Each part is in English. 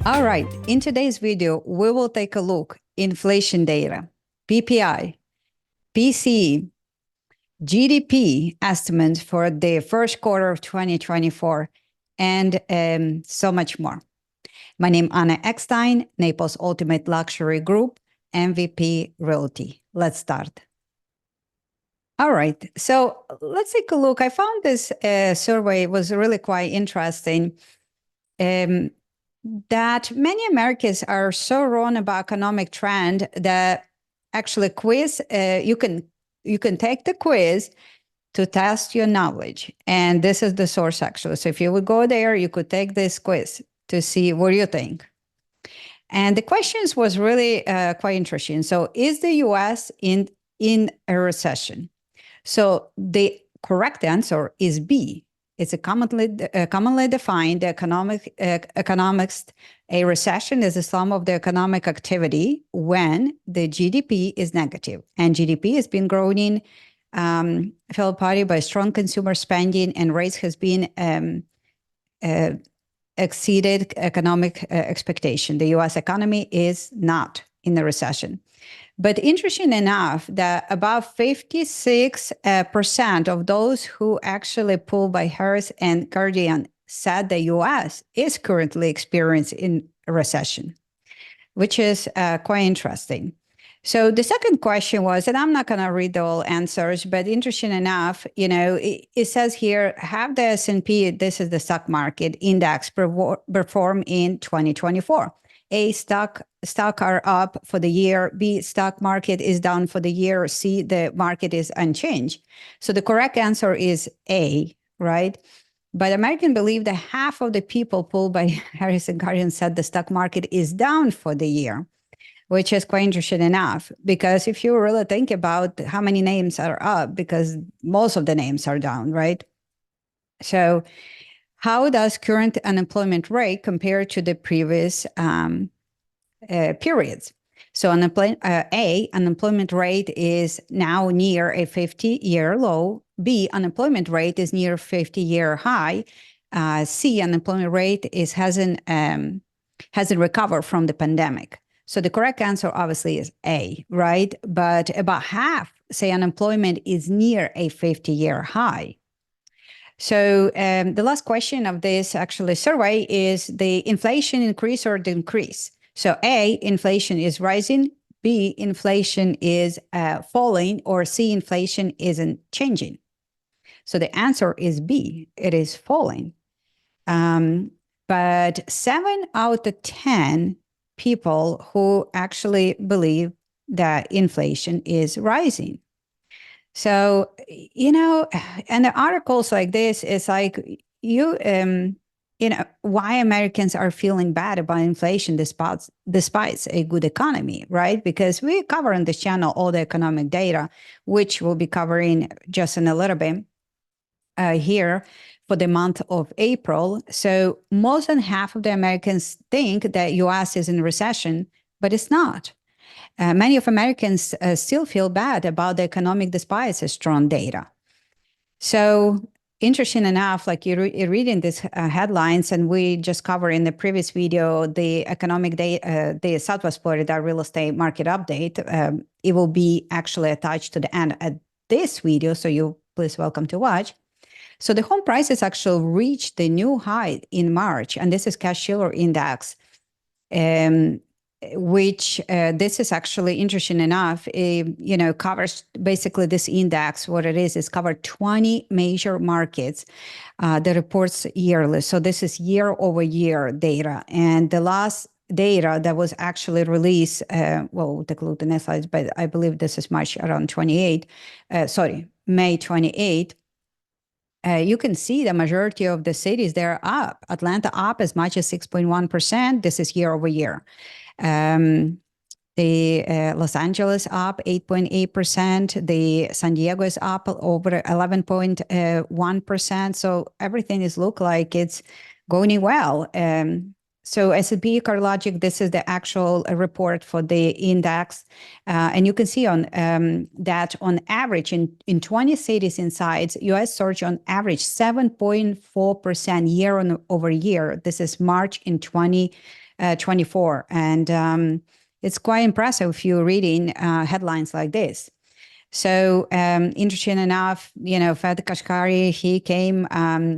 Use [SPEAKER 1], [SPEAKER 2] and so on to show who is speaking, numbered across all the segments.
[SPEAKER 1] All right, in today's video, we will take a look inflation data, PPI, PCE, GDP estimates for the first quarter of 2024, and so much more. My name is Anna Eckstein, Naples Ultimate Luxury Group, MVP Realty. Let's start. All right, so let's take a look. I found this survey was really quite interesting. That many Americans are so wrong about economic trend that actually quiz, you can take the quiz to test your knowledge. And this is the source actually. So if you would go there, you could take this quiz to see what you think. And the questions was really quite interesting. So is the US in a recession? So the correct answer is B. It's a commonly defined economics. A recession is a sum of the economic activity when the GDP is negative. And GDP has been growing, fell party by strong consumer spending, and rates has been exceeded economic expectation. The U.S. economy is not in a recession. But interesting enough that about 56% of those who actually polled by Harris and Guardian said the U.S. is currently experiencing a recession, which is quite interesting. So the second question was, and I'm not going to read the all answers, but interesting enough, it says here, have the S&P, this is the stock market index, perform in 2024? A, stock are up for the year. B, stock market is down for the year. C, the market is unchanged. So the correct answer is A, right? But Americans believe that half of the people polled by Harris and Guardian said the stock market is down for the year, which is quite interesting enough, because if you really think about how many names are up, because most of the names are down, right? So how does current unemployment rate compare to the previous periods? So unemployment rate is now near a 50-year low. B, unemployment rate is near 50-year high. C, unemployment rate hasn't recovered from the pandemic. So the correct answer obviously is A, right? But about half say unemployment is near a 50-year high. So the last question of this actually survey is the inflation increase or decrease. So A, inflation is rising, B, inflation is falling, or C, inflation isn't changing. So the answer is B, it is falling. But 7 out of 10 people who actually believe that inflation is rising. So, and the articles like this is like, why Americans are feeling bad about inflation despite a good economy, right? Because we cover on this channel all the economic data, which we'll be covering just in a little bit here for the month of April. So more than half of the Americans think that U.S. is in recession, but it's not. Many of Americans still feel bad about the economic despite strong data. So interesting enough, like you're reading these headlines, and we just covered in the previous video the economic data, the Southwest Florida real estate market update. It will be actually attached to the end of this video, so you please welcome to watch. So the home prices actually reached the new high in March, and this is Case-Shiller Index. Which this is actually interesting enough, covers basically this index. What it is covered 20 major markets that reports yearly. So this is year over year data. And the last data that was actually released, we'll take a look at the next slides, but I believe this is May 28. You can see the majority of the cities, they're up. Atlanta up as much as 6.1%. This is year over year. The Los Angeles up 8.8%. The San Diego is up over 11.1%. So everything is look like it's going well. So S&P CarLogic, this is the actual report for the index. And you can see on that on average in 20 cities inside, U.S. surge on average 7.4% year over year. This is March in 20 24. And it's quite impressive if you're reading headlines like this. So interesting enough, Fed Kashkari, he came at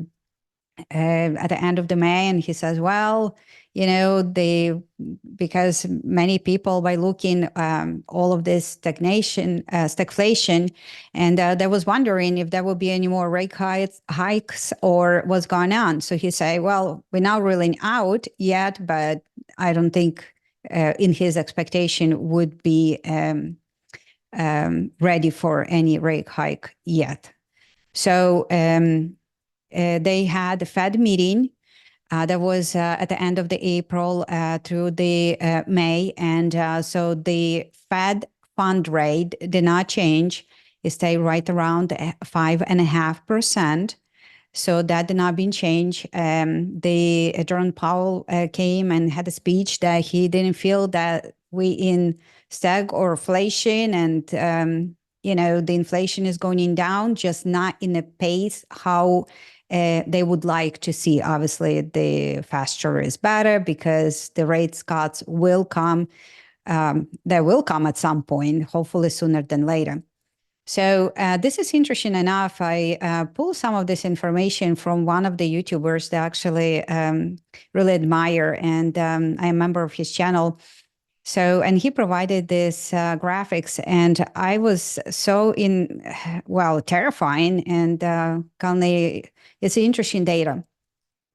[SPEAKER 1] the end of the May, and he says, well, because many people, by looking all of this stagflation, and they was wondering if there will be any more rate hikes or what's going on. So he say, well, we're not ruling out yet, but I don't think in his expectation would be ready for any rate hike yet. So they had the Fed meeting that was at the end of the April through the May. And so the Fed fund rate did not change. It stayed right around 5.5%. So that did not been changed. Jerome Powell came and had a speech that he didn't feel that we in stag or inflation, and the inflation is going down, just not in a pace how they would like to see. Obviously, the faster is better because the rate cuts will come. They will come at some point, hopefully sooner than later. So this is interesting enough. I pulled some of this information from one of the YouTubers that I actually really admire, and I'm a member of his channel. So, and he provided this graphics, and I was so terrifying, and it's interesting data.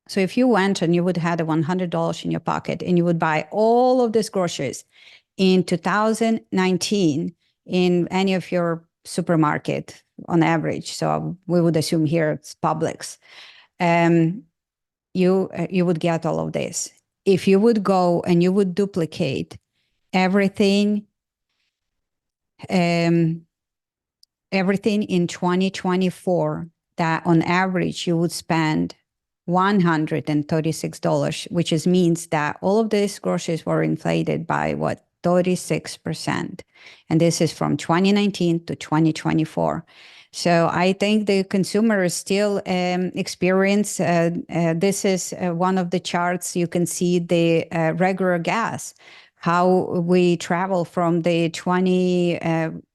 [SPEAKER 1] So if you went and you would have $100 in your pocket and you would buy all of these groceries in 2019 in any of your supermarket on average, so we would assume here it's Publix, you would get all of this. If you would go and you would duplicate everything in 2024, that on average you would spend $136, which means that all of these groceries were inflated by 36%. And this is from 2019 to 2024. So I think the consumer still experience, this is one of the charts. You can see the regular gas, how we travel from the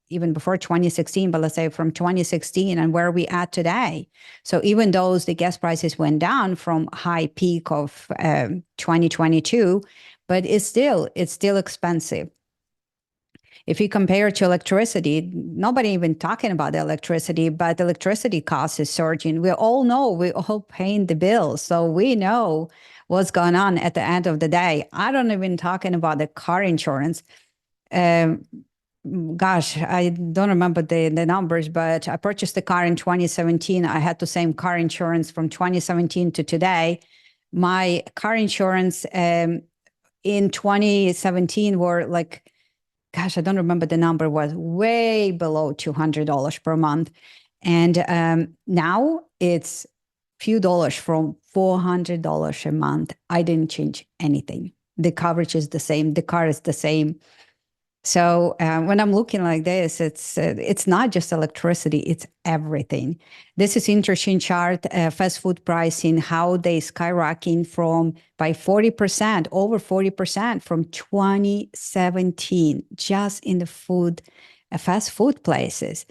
[SPEAKER 1] even before 2016, but let's say from 2016 and where we at today. So even though the gas prices went down from high peak of 2022, but it's still expensive. If you compare it to electricity, nobody even talking about the electricity, but the electricity cost is surging. We all know, we're all paying the bills. So we know what's going on at the end of the day. I don't even talking about the car insurance. Gosh, I don't remember the numbers, but I purchased the car in 2017. I had the same car insurance from 2017 to today. My car insurance in 2017 were like, gosh, I don't remember the number, was way below $200 per month. And now it's few dollars from $400 a month. I didn't change anything. The coverage is the same. The car is the same. So when I'm looking like this, it's not just electricity, it's everything. This is interesting chart, fast food pricing, how they skyrocketing by 40%, over 40% from 2017, just in the fast food places.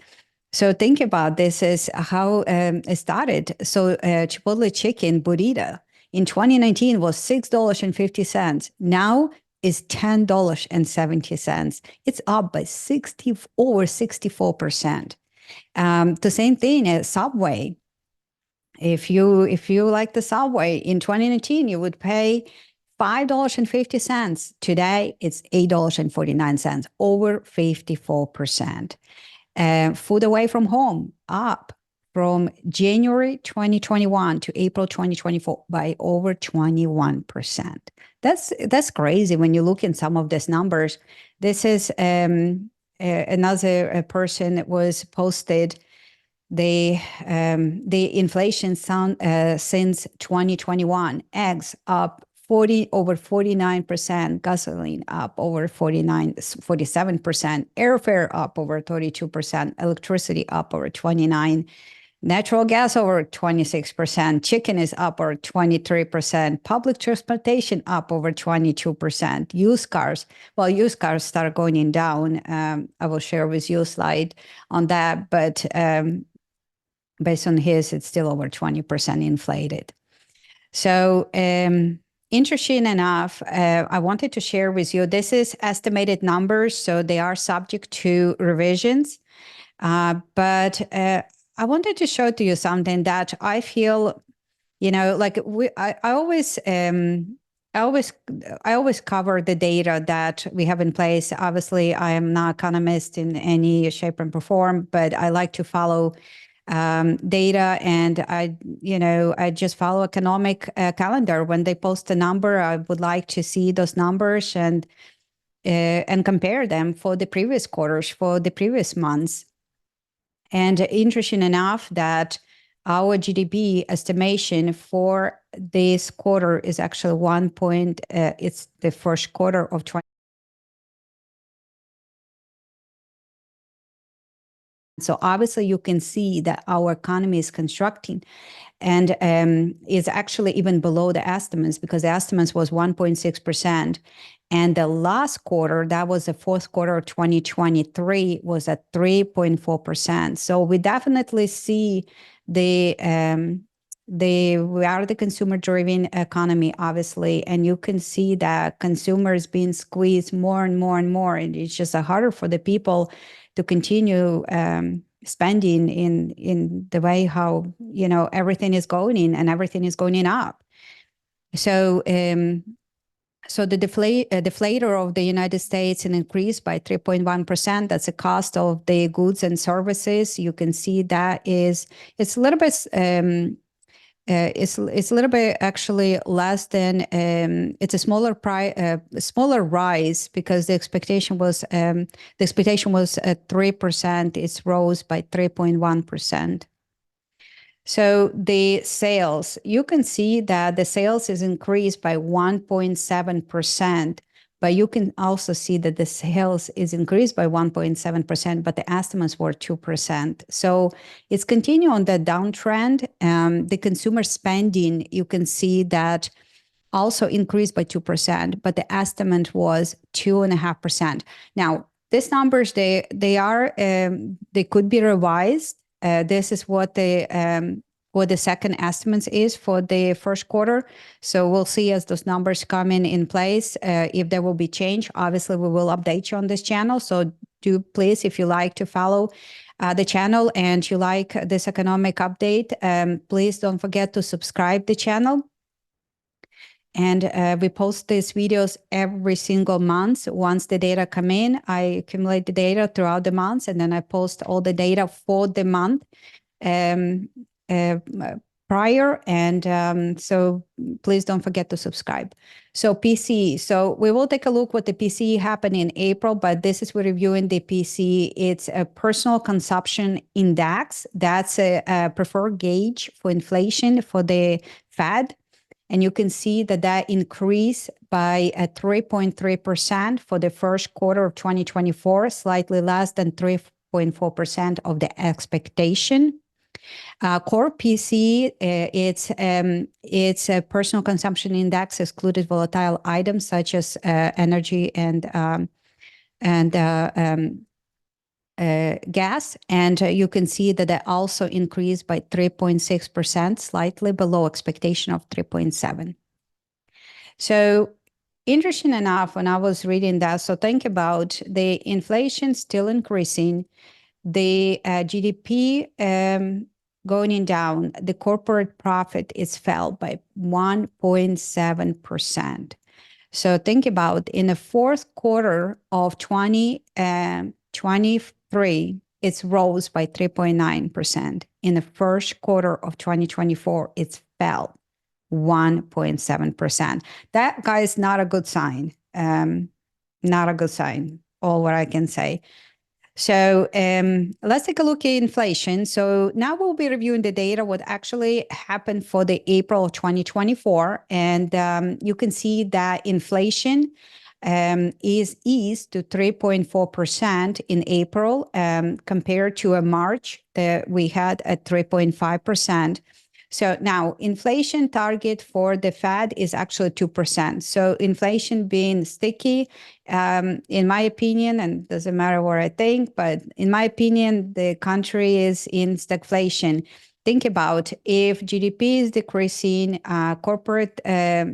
[SPEAKER 1] So think about this is how it started. So Chipotle chicken burrito in 2019 was $6.50. Now is $10.70. It's up by over 64%. The same thing as Subway. If you like the Subway in 2019, you would pay $5.50. Today, it's $8.49, over 54%. Food away from home up from January 2021 to April 2024 by over 21%. That's crazy when you look in some of these numbers. This is another person that was posted the inflation since 2021. Eggs up over 49%, gasoline up over 47%, airfare up over 32%, electricity up over 29%. Natural gas over 26%, chicken is up over 23%, public transportation up over 22%, used cars, well, used cars start going down. I will share with you a slide on that, but based on his, it's still over 20% inflated. So interesting enough, I wanted to share with you, this is estimated numbers, so they are subject to revisions. But I wanted to show to you something that I feel, like I always cover the data that we have in place. Obviously, I am not economist in any shape and form, but I like to follow data, and I just follow economic calendar. When they post a number, I would like to see those numbers and compare them for the previous quarters, for the previous months. And interesting enough that our GDP estimation for this quarter is actually it's the first quarter of 20. So obviously you can see that our economy is constructing and is actually even below the estimates, because the estimates was 1.6%. And the last quarter, that was the fourth quarter of 2023, was at 3.4%. So we definitely see we are the consumer-driven economy, obviously, and you can see that consumers being squeezed more and more and more, and it's just harder for the people to continue spending in the way how everything is going in, and everything is going up. So so the deflator of the United States increased by 3.1%. That's the cost of the goods and services. You can see that it's a little bit it's a little bit actually less than it's a smaller rise, because the expectation was at 3%. It's rose by 3.1%. So the sales, you can see that the sales is increased by 1.7%, but you can also see that the sales is increased by 1.7%, but the estimates were 2%. So it's continuing on the downtrend. The consumer spending, you can see that also increased by 2%, but the estimate was 2.5%. Now, these numbers, they could be revised. This is what the second estimates is for the first quarter. So we'll see as those numbers come in place, if there will be change. Obviously, we will update you on this channel. So do please, if you like to follow the channel and you like this economic update, please don't forget to subscribe the channel. And we post these videos every single month. Once the data come in, I accumulate the data throughout the months, and then I post all the data for the month prior. And so please don't forget to subscribe. So PCE. So we will take a look what the PCE happened in April, but this is we're reviewing the PCE. It's a personal consumption index. That's a preferred gauge for inflation for the Fed. And you can see that increased by 3.3% for the first quarter of 2024, slightly less than 3.4% of the expectation. Core PC, it's a personal consumption index, excluded volatile items such as energy and gas, and you can see that also increased by 3.6%, slightly below expectation of 3.7. So interesting enough, when I was reading that, so think about the inflation still increasing, the GDP going down, the corporate profit is fell by 1.7%. So think about in the fourth quarter of 2023, it's rose by 3.9%. In the first quarter of 2024, it's fell 1.7%. That, guys, not a good sign. Not a good sign, all what I can say. So let's take a look at inflation. So now we'll be reviewing the data, what actually happened for the April of 2024. And you can see that inflation is eased to 3.4% in April, compared to a March that we had at 3.5%. So now inflation target for the Fed is actually 2%. So inflation being sticky, in my opinion, and doesn't matter what I think, but in my opinion, the country is in stagflation. Think about if GDP is decreasing, corporate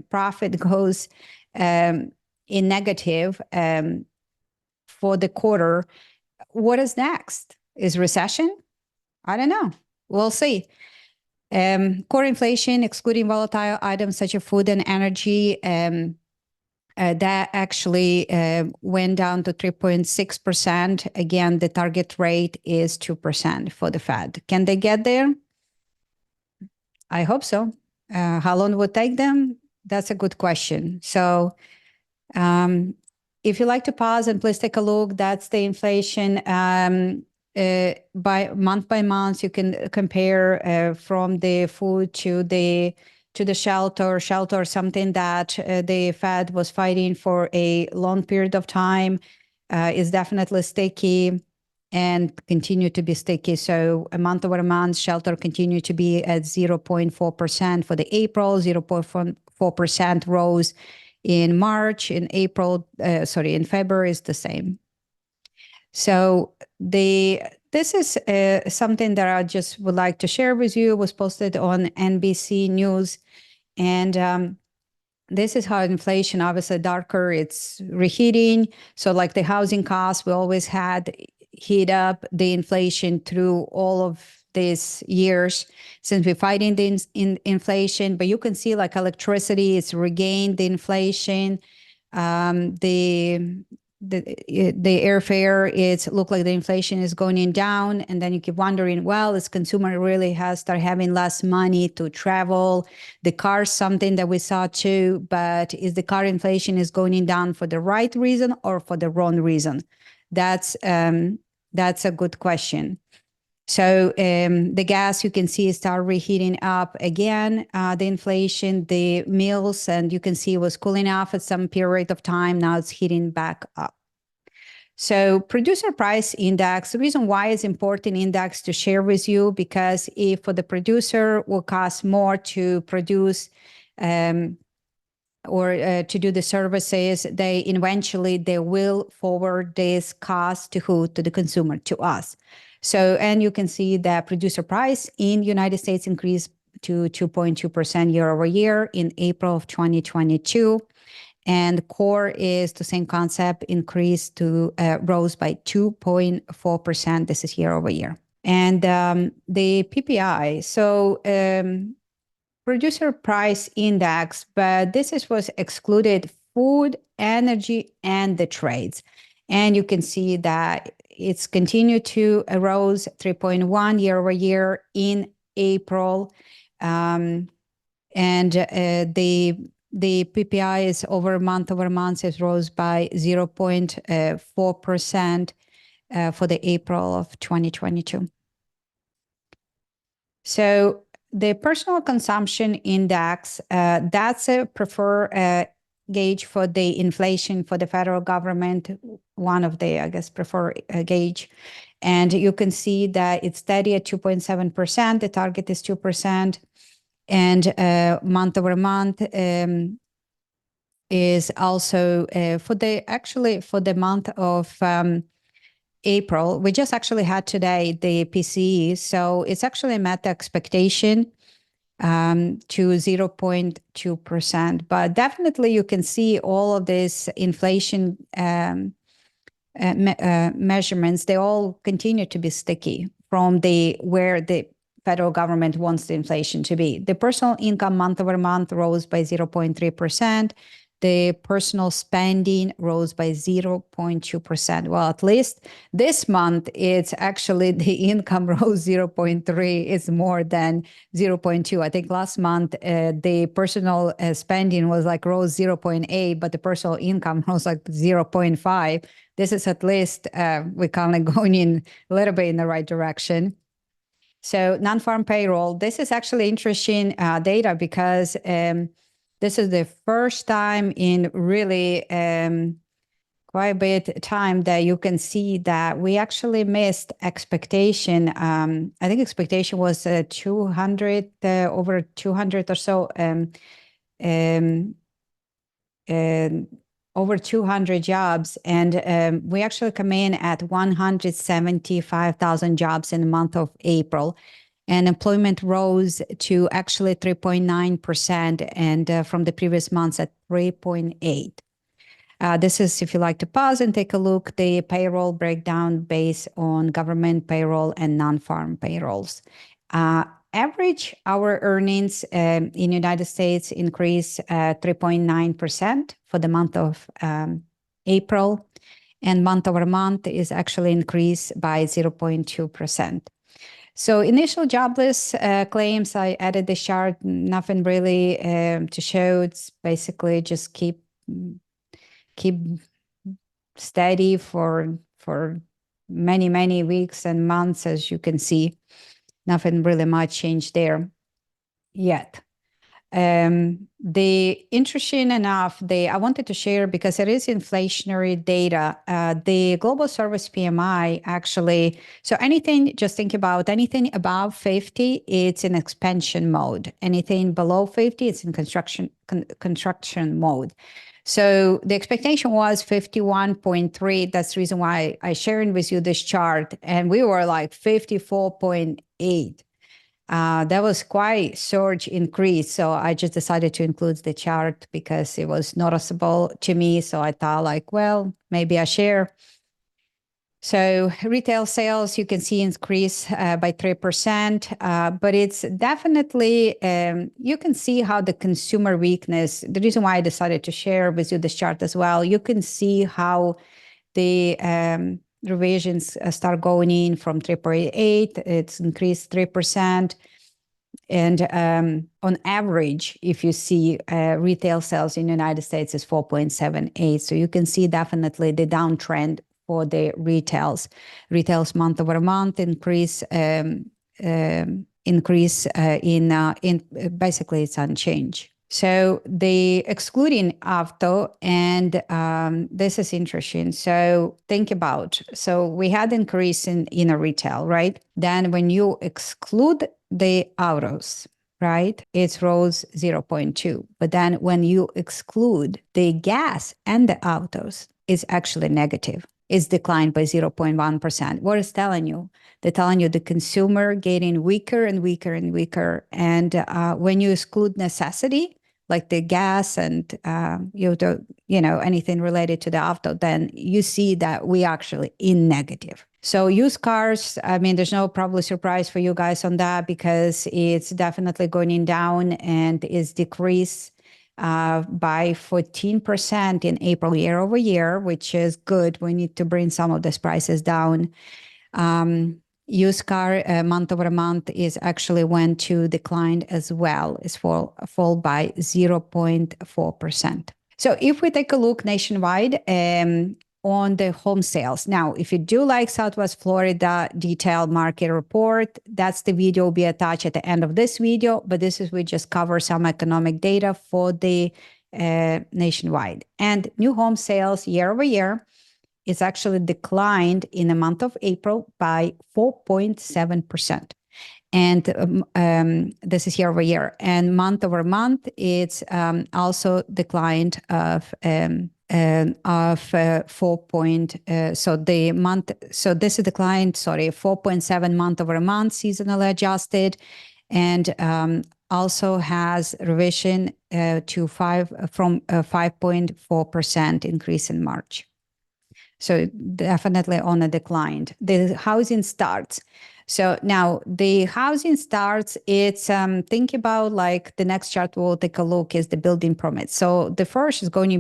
[SPEAKER 1] profit goes in negative for the quarter. What is next? Is recession? I don't know. We'll see. Core inflation, excluding volatile items such as food and energy, that actually went down to 3.6%. Again, the target rate is 2% for the Fed. Can they get there? I hope so. How long would it take them? That's a good question. So if you like to pause and please take a look, that's the inflation by month, you can compare from the food to the shelter, something that the Fed was fighting for a long period of time, is definitely sticky and continue to be sticky. So a month over a month, shelter continue to be at 0.4% for the April, 0.4% rose in March, in February is the same. So this is something that I just would like to share with you. It was posted on NBC News. And this is how inflation, obviously darker, it's reheating. So like the housing costs, we always had heat up the inflation through all of these years since we're fighting the inflation. But you can see like electricity, it's regained the inflation. The airfare, it's look like the inflation is going down, and then you keep wondering, well, is consumer really has started having less money to travel? The car, something that we saw too, but is the car inflation is going down for the right reason or for the wrong reason? That's a good question. So the gas, you can see, start reheating up again, the inflation, the meals, and you can see it was cooling off at some period of time. Now it's heating back up. So producer price index, the reason why it's important index to share with you, because if for the producer will cost more to produce or to do the services, they eventually they will forward this cost to who? To the consumer, to us. So, and you can see that producer price in United States increased to 2.2% year over year in April of 2022. And core is the same concept, increased to rose by 2.4%. This is year over year. And the PPI, so producer price index, but this was excluded food, energy, and the trades. And you can see that it's continued to rose 3.1 year over year in April. And the PPI is over month, it rose by 0.4% for the April of 2022. So the personal consumption index, that's a preferred gauge for the inflation for the federal government, one of the, I guess, preferred gauge. And you can see that it's steady at 2.7%. The target is 2%. And month over month is also for the month of April. We just actually had today the PCE, so it's actually met the expectation to 0.2%. But definitely you can see all of this inflation measurements, they all continue to be sticky from where the federal government wants the inflation to be. The personal income month over month rose by 0.3%. The personal spending rose by 0.2%. Well, at least this month, it's actually the income rose 0.3. It's more than 0.2. I think last month, the personal spending was like rose 0.8, but the personal income rose like 0.5. This is at least, we're kind of going in a little bit in the right direction. So non-farm payroll, this is actually interesting data because this is the first time in really quite a bit of time that you can see that we actually missed expectation. I think expectation was 200, over 200 or so, um, over 200 jobs. And we actually come in at 175,000 jobs in the month of April. And employment rose to actually 3.9%, and from the previous months at 3.8%. This is, if you like to pause and take a look, the payroll breakdown based on government payroll and non-farm payrolls. Average hour earnings in the United States increased 3.9% for the month of April, and month over month is actually increased by 0.2%. So initial jobless claims, I added this chart, nothing really to show. It's basically just keep steady for many weeks and months. As you can see, nothing really much changed there yet. The interesting enough, I wanted to share because it is inflationary data. The Global Service PMI actually, so anything, just think about anything above 50, it's in expansion mode. Anything below 50, it's in contraction mode. So the expectation was 51.3. That's the reason why I shared with you this chart. And we were like 54.8. That was quite surge increase. So I just decided to include the chart because it was noticeable to me. So I thought like, well, maybe I share. So retail sales, you can see increase by 3%, but it's definitely, you can see how the consumer weakness, the reason why I decided to share with you this chart as well, you can see how the revisions start going in from 3.8, it's increased 3%. And on average, if you see retail sales in the United States is 4.78. So you can see definitely the downtrend for the retails month over month increase in basically it's unchanged. So the excluding auto, and this is interesting. So think about, so we had increase in a retail, right? Then when you exclude the autos, right, it rose 0.2. But then when you exclude the gas and the autos, it's actually negative. It's declined by 0.1%. What is telling you? They're telling you the consumer getting weaker and weaker and weaker. And when you exclude necessity, like the gas and anything related to the auto, then you see that we actually in negative. So used cars, I mean, there's no probably surprise for you guys on that because it's definitely going down and is decreased by 14% in April year over year, which is good. We need to bring some of these prices down. Used car month over month is actually went to decline as well. It's fall by 0.4%. So if we take a look nationwide on the home sales. Now, if you do like Southwest Florida detailed market report, that's the video will be attached at the end of this video. But this is, we just cover some economic data for the nationwide. And new home sales year over year is actually declined in the month of April by 4.7%. And this is year over year. And month over month, it's also declined of 4 point. So the month. So this is declined. 4.7 month over month, seasonally adjusted, and also has revision to 5.4% increase in March. So definitely on a decline. The housing starts. So now the housing starts, it's think about like the next chart we'll take a look is the building permits. So the first is going to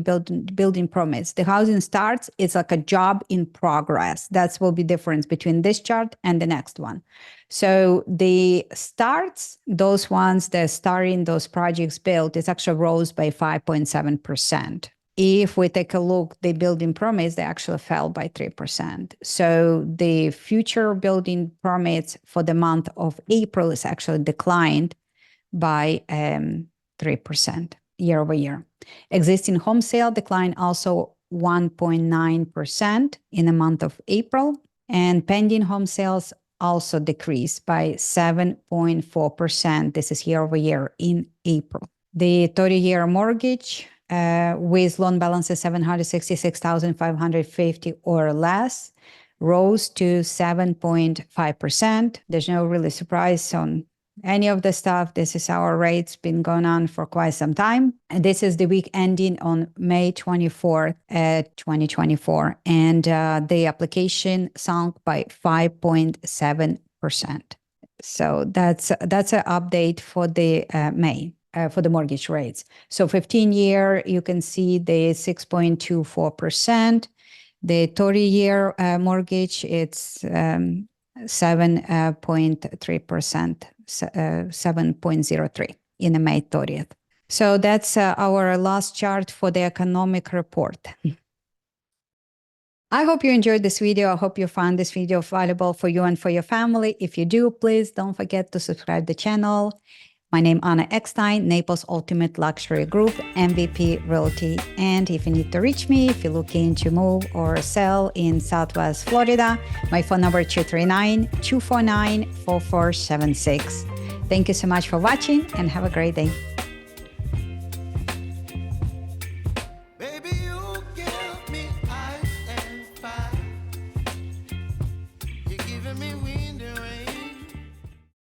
[SPEAKER 1] building permits. The housing starts, it's like a job in progress. That will be difference between this chart and the next one. So the starts, those ones that are starting those projects built, it's actually rose by 5.7%. If we take a look, the building permits, they actually fell by 3%. So the future building permits for the month of April is actually declined by 3% year over year. Existing home sale decline also 1.9% in the month of April, and pending home sales also decreased by 7.4%. This is year over year in April. The 30-year mortgage with loan balances 766,550 or less rose to 7.5%. There's no really surprise on any of the stuff. This is our rates been going on for quite some time. And this is the week ending on May 24th, 2024. And the application sunk by 5.7%. So that's an update for the May. For the mortgage rates. So 15-year, you can see the 6.24%. The 30-year mortgage, it's 7.3%, 7.03 in the May 30th. So that's our last chart for the economic report. I hope you enjoyed this video. I hope you found this video valuable for you and for your family. If you do, please don't forget to subscribe to the channel. My name is Anna Eckstein, Naples Ultimate Luxury Group, MVP Realty. And if you need to reach me, if you're looking to move or sell in Southwest Florida, my phone number is 239-249-4476. Thank you so much for watching and have a great day.